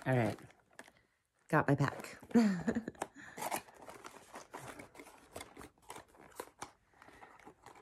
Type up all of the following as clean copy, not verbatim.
All right. Got my pack.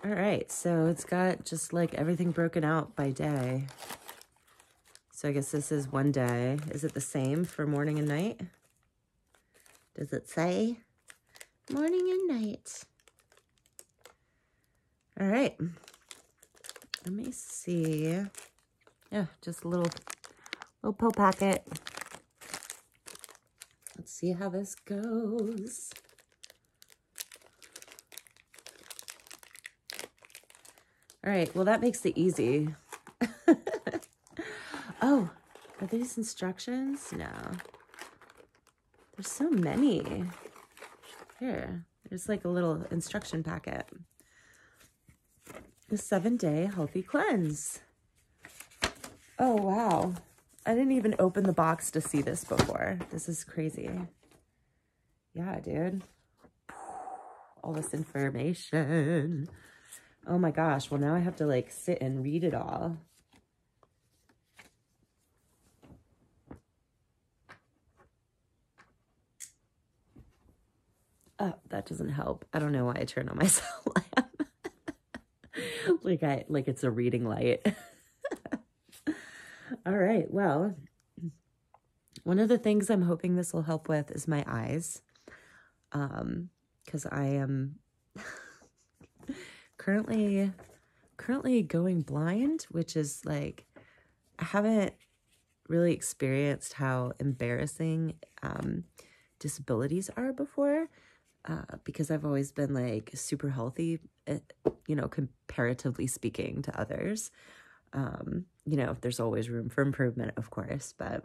All right. So it's got just like everything broken out by day. So I guess this is one day. Is it the same for morning and night? Does it say morning and night? All right. Let me see. Yeah, just a little pill packet. Let's see how this goes. All right, well, that makes it easy. Oh, are these instructions? No. There's so many. Here, there's like a little instruction packet. A 7-day healthy cleanse. Oh, wow. I didn't even open the box to see this before. This is crazy. Yeah, dude. All this information. Oh my gosh. Well, now I have to like sit and read it all. Oh, that doesn't help. I don't know why I turned on my cell lamp. like it's a reading light. All right. Well, one of the things I'm hoping this will help with is my eyes. Because I am currently going blind, which is like, I haven't really experienced how embarrassing disabilities are before, because I've always been like super healthy, you know, comparatively speaking to others. You know, there's always room for improvement, of course, but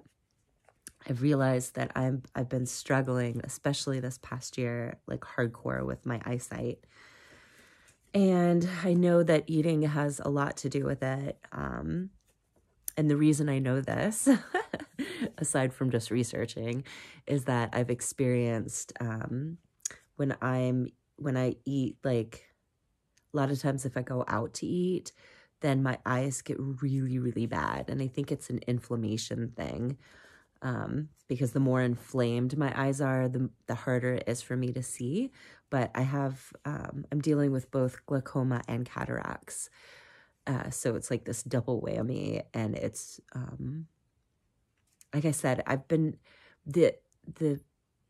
I've realized that I've been struggling, especially this past year, like hardcore with my eyesight. And I know that eating has a lot to do with it. And the reason I know this, aside from just researching, is that I've experienced when I eat, like a lot of times if I go out to eat, then my eyes get really, really bad. And I think it's an inflammation thing. Because the more inflamed my eyes are, the harder it is for me to see. But I have, I'm dealing with both glaucoma and cataracts. So it's like this double whammy. And it's, like I said, the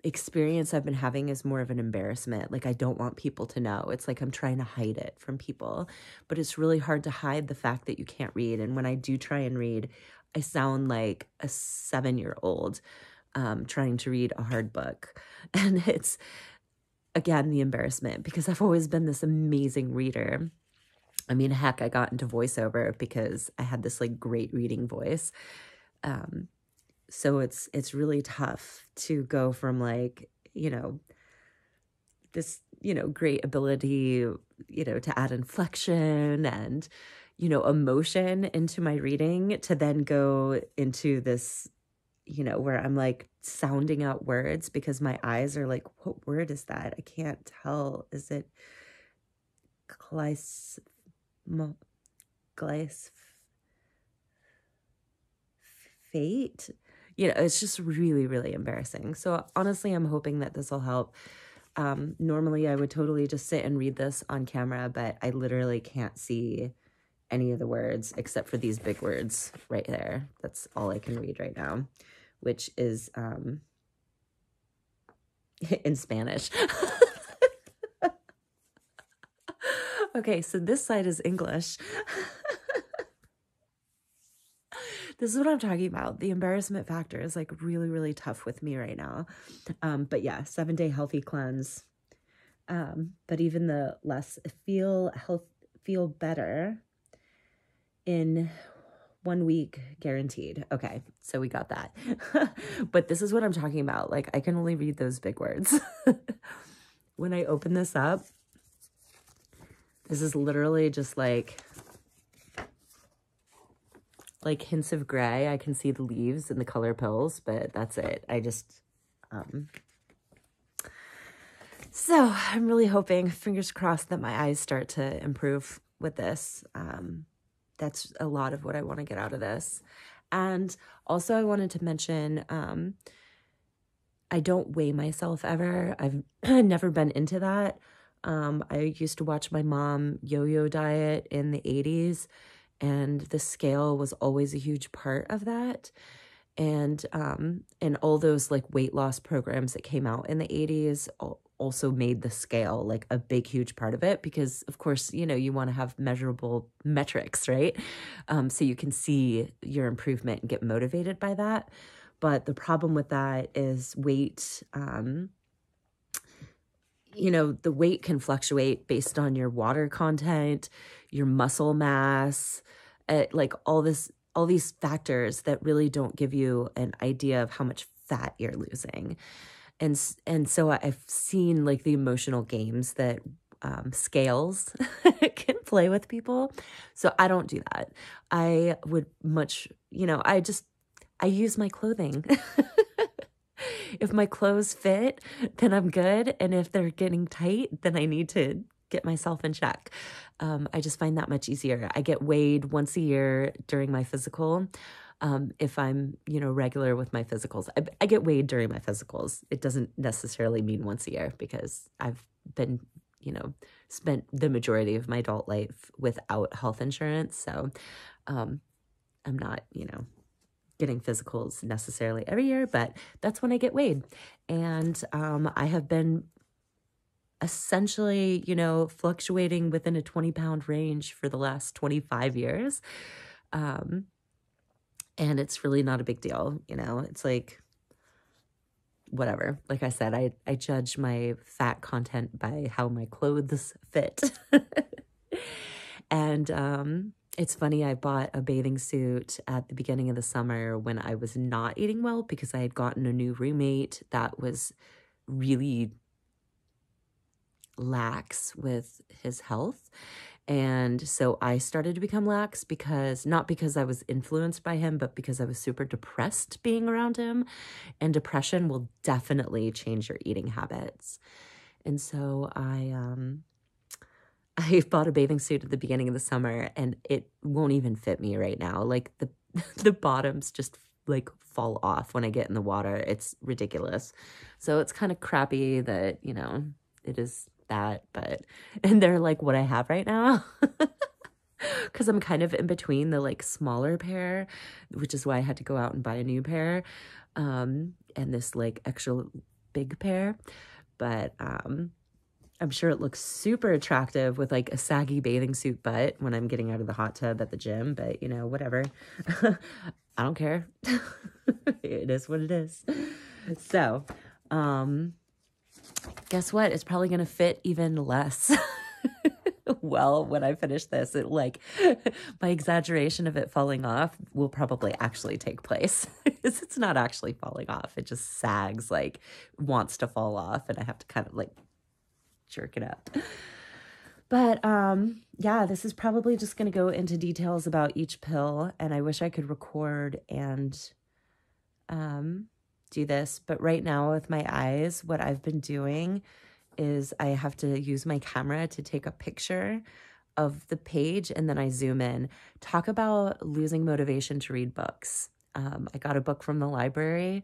experience I've been having is more of an embarrassment. Like I don't want people to know. It's like I'm trying to hide it from people, but it's really hard to hide the fact that you can't read. And when I do try and read, I sound like a 7-year-old trying to read a hard book. And it's, again, the embarrassment, because I've always been this amazing reader. I mean, heck, I got into voiceover because I had this like great reading voice. So it's really tough to go from like, you know, this, you know, great ability, you know, to add inflection and, you know, emotion into my reading, to then go into this, you know, where I'm like sounding out words because my eyes are like, what word is that? I can't tell. Is it fate? You know, it's just really, really embarrassing. So honestly, I'm hoping that this will help. Normally I would totally just sit and read this on camera, but I literally can't see any of the words except for these big words right there. That's all I can read right now, which is in Spanish. Okay, so this side is English. This is what I'm talking about. The embarrassment factor is like really, really tough with me right now. But yeah, 7-day healthy cleanse. But even the less feel better in 1 week guaranteed. Okay, so we got that. But this is what I'm talking about. Like I can only read those big words. When I open this up, this is literally just like hints of gray. I can see the leaves and the color pills, but that's it. I just, so I'm really hoping, fingers crossed, that my eyes start to improve with this. That's a lot of what I want to get out of this. And also I wanted to mention, I don't weigh myself ever. I've never been into that. I used to watch my mom yo-yo diet in the 80s, and the scale was always a huge part of that. And all those like weight loss programs that came out in the 80s also made the scale like a big, huge part of it, because of course, you know, you want to have measurable metrics, right? So you can see your improvement and get motivated by that. But the problem with that is weight, you know, the weight can fluctuate based on your water content, your muscle mass, like all these factors that really don't give you an idea of how much fat you're losing. And so I've seen like the emotional games that scales can play with people. So I don't do that. I would much, you know, I use my clothing. If my clothes fit, then I'm good. And if they're getting tight, then I need to get myself in check. I just find that much easier. I get weighed once a year during my physical. If I'm, you know, regular with my physicals, I get weighed during my physicals. It doesn't necessarily mean once a year, because I've been, you know, spent the majority of my adult life without health insurance. So I'm not, you know, getting physicals necessarily every year, but that's when I get weighed. And I have been essentially, you know, fluctuating within a 20-pound range for the last 25 years. And it's really not a big deal, you know, it's like, whatever. Like I said, I judge my fat content by how my clothes fit. And it's funny, I bought a bathing suit at the beginning of the summer when I was not eating well, because I had gotten a new roommate that was really lax with his health. And so I started to become lax, because not because I was influenced by him, but because I was super depressed being around him. And depression will definitely change your eating habits. And so I bought a bathing suit at the beginning of the summer, and it won't even fit me right now. Like the bottoms just like fall off when I get in the water. It's ridiculous. So it's kind of crappy that, you know, it is that, and they're like what I have right now. Because I'm kind of in between the like smaller pair, which is why I had to go out and buy a new pair, and this like extra big pair. But I'm sure it looks super attractive with like a saggy bathing suit butt when I'm getting out of the hot tub at the gym, but you know, whatever. I don't care. It is what it is. So, guess what? It's probably going to fit even less. Well, when I finish this, it like my exaggeration of it falling off will probably actually take place. It's not actually falling off. It just sags, like wants to fall off, and I have to kind of like jerk it up. But yeah, this is probably just going to go into details about each pill, and I wish I could record and do this. But right now with my eyes, what I've been doing is I have to use my camera to take a picture of the page, and then I zoom in. Talk about losing motivation to read books. I got a book from the library,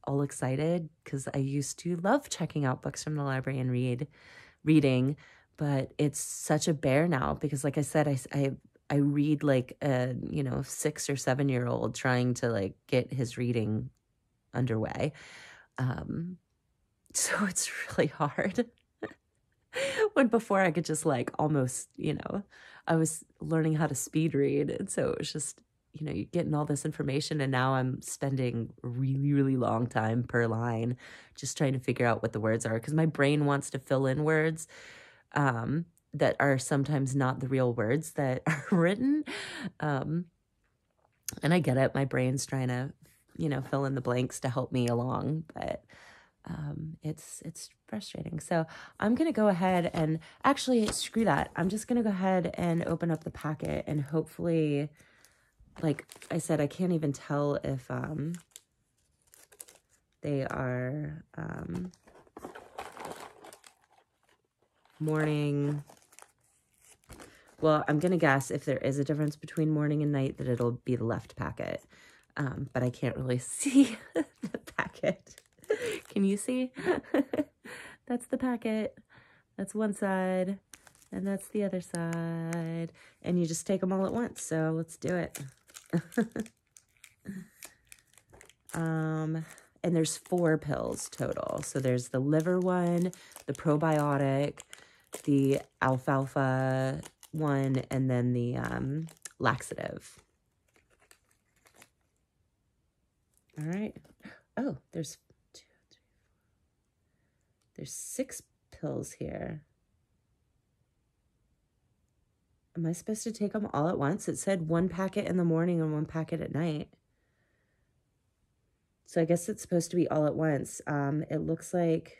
all excited, because I used to love checking out books from the library and reading, but it's such a bear now, because like I said, I read like a, you know, 6 or 7 year old trying to like get his reading underway. So it's really hard. When before I could just like almost, you know, I was learning how to speed read. And so it was just, you know, you're getting all this information, and now I'm spending a really, really long time per line just trying to figure out what the words are, because my brain wants to fill in words that are sometimes not the real words that are written. And I get it. My brain's trying to, you know, fill in the blanks to help me along, but it's frustrating. So I'm going to go ahead and actually screw that. I'm just going to go ahead and open up the packet, and hopefully, like I said, I can't even tell if they are morning. Well, I'm going to guess if there is a difference between morning and night that it'll be the left packet. but I can't really see the packet. Can you see? That's the packet. That's one side, and that's the other side. And you just take them all at once. So let's do it. And there's 4 pills total. So there's the liver one, the probiotic, the alfalfa one, and then the laxative. All right. Oh, there's 6 pills here. Am I supposed to take them all at once? It said 1 packet in the morning and 1 packet at night. So I guess it's supposed to be all at once. It looks like,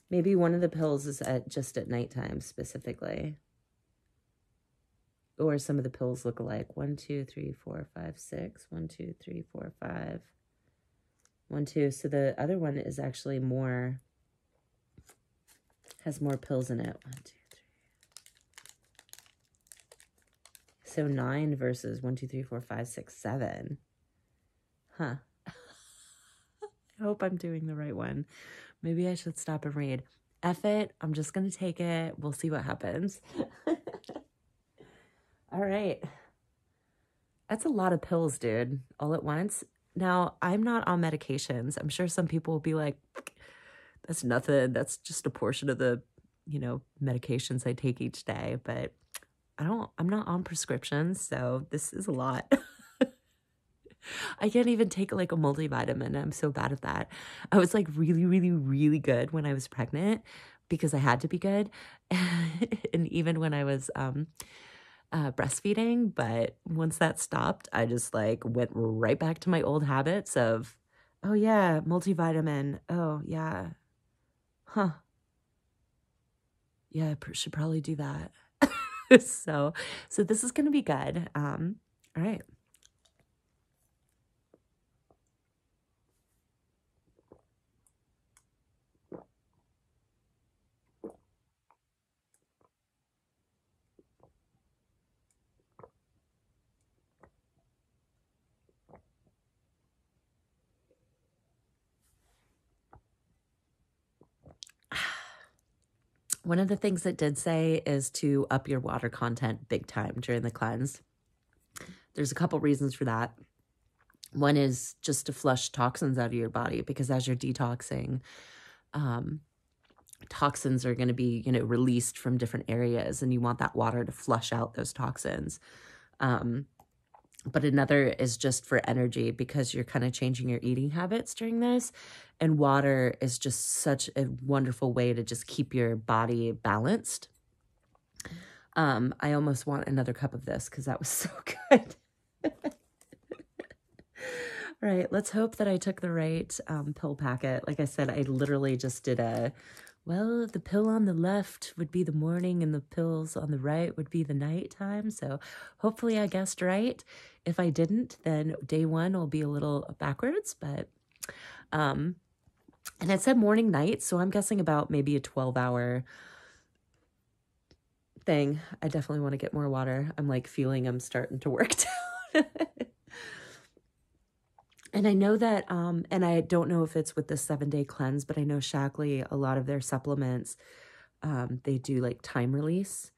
maybe one of the pills is just at nighttime specifically. Or some of the pills look alike. 1, 2, 3, 4, 5, 6. 1, 2, 3, 4, 5. 1, 2. So the other one is actually more, has more pills in it. 1, 2, 3. So 9 versus 1, 2, 3, 4, 5, 6, 7. Huh. I hope I'm doing the right one. Maybe I should stop and read. F it. I'm just going to take it. We'll see what happens. All right. That's a lot of pills, dude, all at once. Now, I'm not on medications. I'm sure some people will be like, that's nothing. That's just a portion of the, medications I take each day. But I'm not on prescriptions, so this is a lot. I can't even take like a multivitamin. I'm so bad at that. I was like really, really, really good when I was pregnant because I had to be good. And even when I was breastfeeding, but once that stopped, I just like went right back to my old habits of, oh yeah, multivitamin. Oh yeah. Huh. Yeah, I should probably do that. So this is going to be good. All right. One of the things it did say is to up your water content big time during the cleanse. There's a couple reasons for that. One is just to flush toxins out of your body, because as you're detoxing, toxins are going to be, released from different areas, and you want that water to flush out those toxins. But another is just for energy, because you're kind of changing your eating habits during this. And water is just such a wonderful way to just keep your body balanced. I almost want another cup of this because that was so good. All right, let's hope that I took the right pill packet. Like I said, I literally just did the pill on the left would be the morning and the pills on the right would be the nighttime. So hopefully I guessed right. If I didn't, then day 1 will be a little backwards, but, and it said morning, night. So I'm guessing about maybe a 12-hour thing. I definitely want to get more water. I'm like feeling I'm starting to work down. And I know that, and I don't know if it's with the 7-day cleanse, but I know Shaklee, a lot of their supplements, they do like time release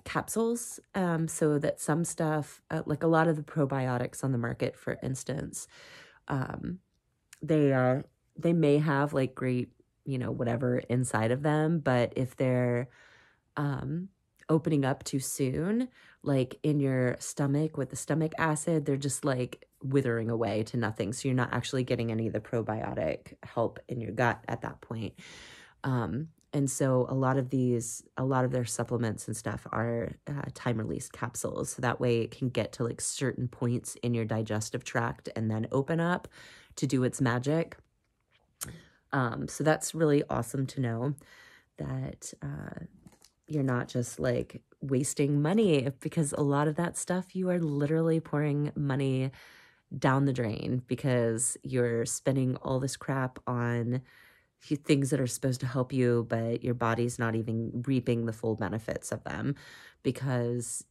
capsules, so that some stuff, like a lot of the probiotics on the market, for instance, they may have like great, whatever inside of them, but if they're opening up too soon, like in your stomach with the stomach acid, they're just like withering away to nothing. So you're not actually getting any of the probiotic help in your gut at that point. And so a lot of their supplements and stuff are time release capsules. So that way it can get to like certain points in your digestive tract and then open up to do its magic. So that's really awesome to know that you're not just like wasting money, because a lot of that stuff you are literally pouring money down the drain because you're spending all this crap on things that are supposed to help you, but your body's not even reaping the full benefits of them because,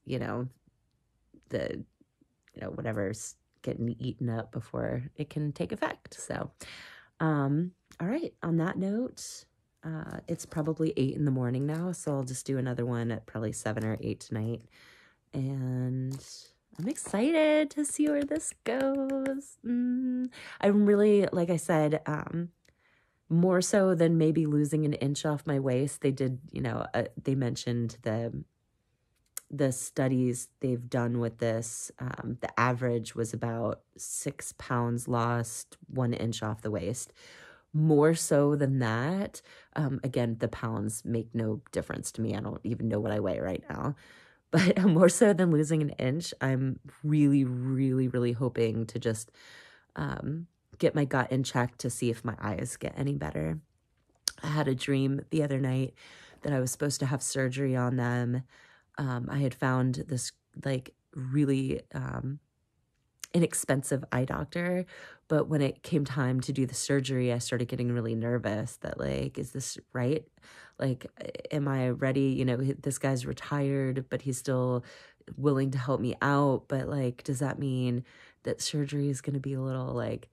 whatever's getting eaten up before it can take effect. So, all right, on that note, it's probably 8 in the morning now, so I'll just do another one at probably 7 or 8 tonight. And I'm excited to see where this goes. I'm really, like I said, more so than maybe losing an inch off my waist. They did, they mentioned the studies they've done with this. The average was about 6 pounds lost, 1 inch off the waist. More so than that, again, the pounds make no difference to me. I don't even know what I weigh right now. But more so than losing an inch, I'm really, really, really hoping to just get my gut in check to see if my eyes get any better. I had a dream the other night that I was supposed to have surgery on them. I had found this like really inexpensive eye doctor, but when it came time to do the surgery, I started getting really nervous that like, is this right? Like, am I ready? This guy's retired, but he's still willing to help me out. But like, does that mean that surgery is going to be a little like,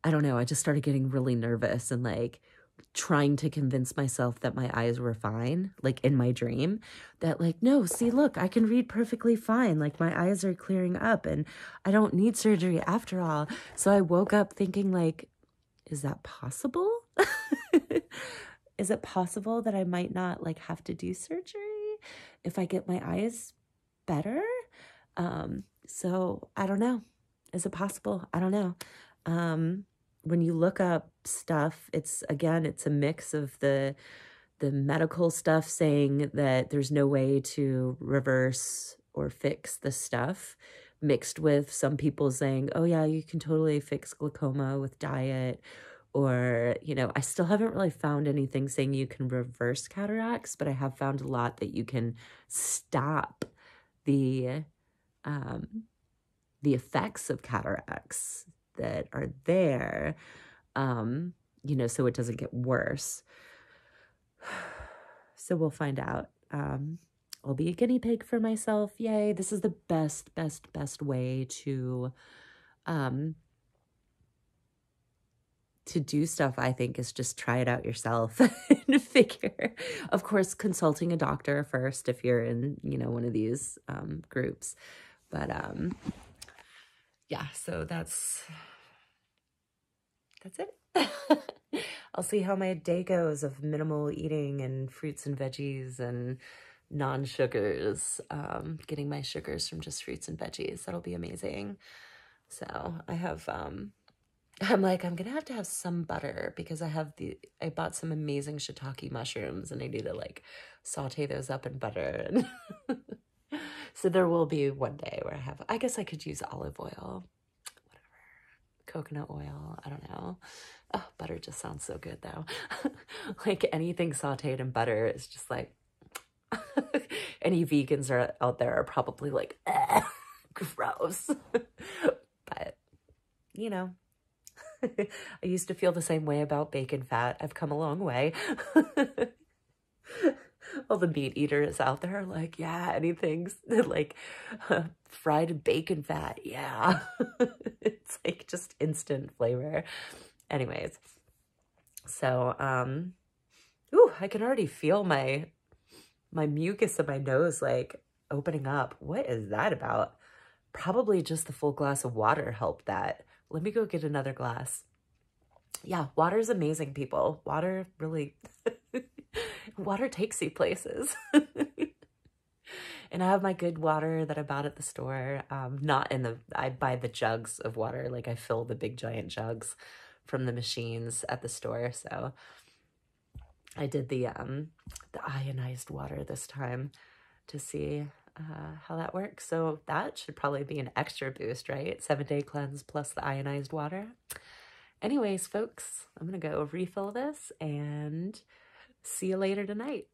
I don't know. I just started getting really nervous and like trying to convince myself that my eyes were fine, like in my dream, that like, no, see, look, I can read perfectly fine. Like my eyes are clearing up and I don't need surgery after all. So I woke up thinking like, is that possible? Is it possible that I might not like have to do surgery if I get my eyes better? So I don't know. Is it possible? I don't know. When you look up stuff, it's a mix of the medical stuff saying that there's no way to reverse or fix the stuff, mixed with some people saying, oh yeah, you can totally fix glaucoma with diet. Or, I still haven't really found anything saying you can reverse cataracts, but I have found a lot that you can stop the effects of cataracts that are there, so it doesn't get worse. So we'll find out. I'll be a guinea pig for myself. Yay. This is the best way to do stuff, I think, is just try it out yourself and figure. Of course, consulting a doctor first if you're in, one of these groups. But yeah, so that's it. I'll see how my day goes of minimal eating and fruits and veggies and non-sugars, getting my sugars from just fruits and veggies. That'll be amazing. So I have, I'm like, I'm going to have some butter because I bought some amazing shiitake mushrooms and I need to like saute those up in butter. And so there will be one day where I guess I could use olive oil, whatever, coconut oil. I don't know. Oh, butter just sounds so good though. Like anything sauteed in butter is just like, any vegans out there are probably like, gross. But, I used to feel the same way about bacon fat. I've come a long way. All the meat eaters out there are like, yeah, anything like fried bacon fat. Yeah. It's like just instant flavor. Anyways. So, I can already feel my mucus in my nose like opening up. What is that about? Probably just the full glass of water helped that. Let me go get another glass. Yeah, water is amazing, people. Water really, water takes you places. And I have my good water that I bought at the store. I buy the jugs of water. Like I fill the big giant jugs from the machines at the store. So I did the ionized water this time to see how that works. So that should probably be an extra boost, right? 7-day cleanse plus the ionized water. Anyways, folks, I'm going to go refill this and see you later tonight.